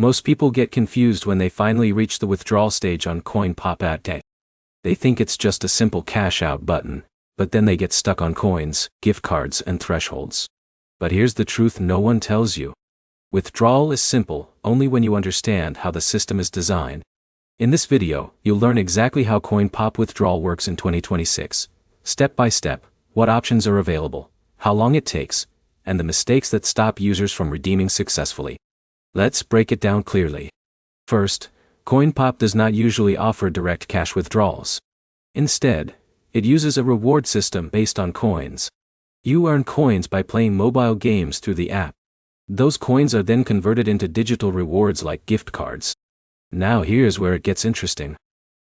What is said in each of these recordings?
Most people get confused when they finally reach the withdrawal stage on CoinPop ad day. They think it's just a simple cash out button, but then they get stuck on coins, gift cards, and thresholds. But here's the truth no one tells you. Withdrawal is simple only when you understand how the system is designed. In this video, you'll learn exactly how CoinPop withdrawal works in 2026, step by step, what options are available, how long it takes, and the mistakes that stop users from redeeming successfully. Let's break it down clearly. First, CoinPop does not usually offer direct cash withdrawals. Instead, it uses a reward system based on coins. You earn coins by playing mobile games through the app. Those coins are then converted into digital rewards like gift cards. Now here's where it gets interesting.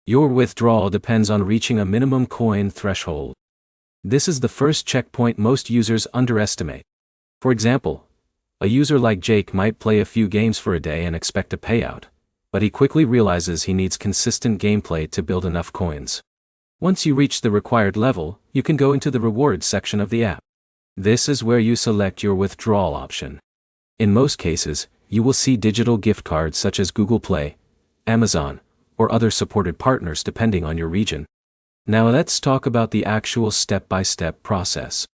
Your withdrawal depends on reaching a minimum coin threshold. This is the first checkpoint most users underestimate. For example, a user like Jake might play a few games for a day and expect a payout, but he quickly realizes he needs consistent gameplay to build enough coins. Once you reach the required level, you can go into the rewards section of the app. This is where you select your withdrawal option. In most cases, you will see digital gift cards such as Google Play, Amazon, or other supported partners depending on your region. Now let's talk about the actual step-by-step process.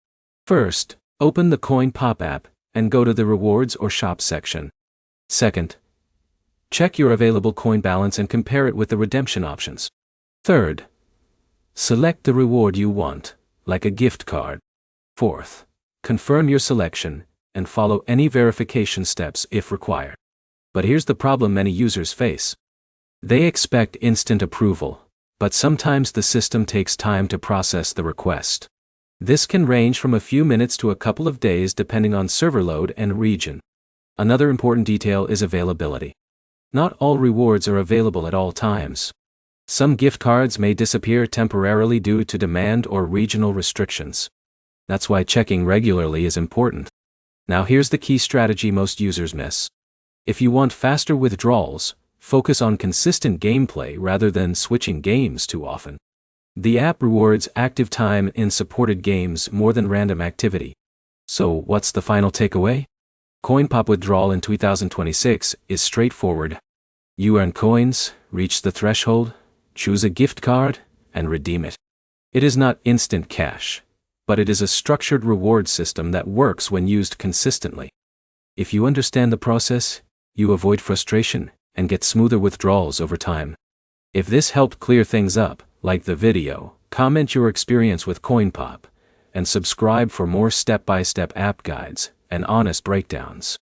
First, open the CoinPop app and go to the rewards or shop section. Second, check your available coin balance and compare it with the redemption options. Third, select the reward you want, like a gift card. Fourth, confirm your selection and follow any verification steps if required. But here's the problem many users face. They expect instant approval, but sometimes the system takes time to process the request. This can range from a few minutes to a couple of days depending on server load and region. Another important detail is availability. Not all rewards are available at all times. Some gift cards may disappear temporarily due to demand or regional restrictions. That's why checking regularly is important. Now here's the key strategy most users miss. If you want faster withdrawals, focus on consistent gameplay rather than switching games too often. The app rewards active time in supported games more than random activity. So what's the final takeaway? CoinPop withdrawal in 2026 is straightforward. You earn coins, reach the threshold, choose a gift card, and redeem it. It is not instant cash, but it is a structured reward system that works when used consistently. If you understand the process, you avoid frustration and get smoother withdrawals over time. If this helped clear things up, like the video, comment your experience with CoinPop, and subscribe for more step-by-step app guides and honest breakdowns.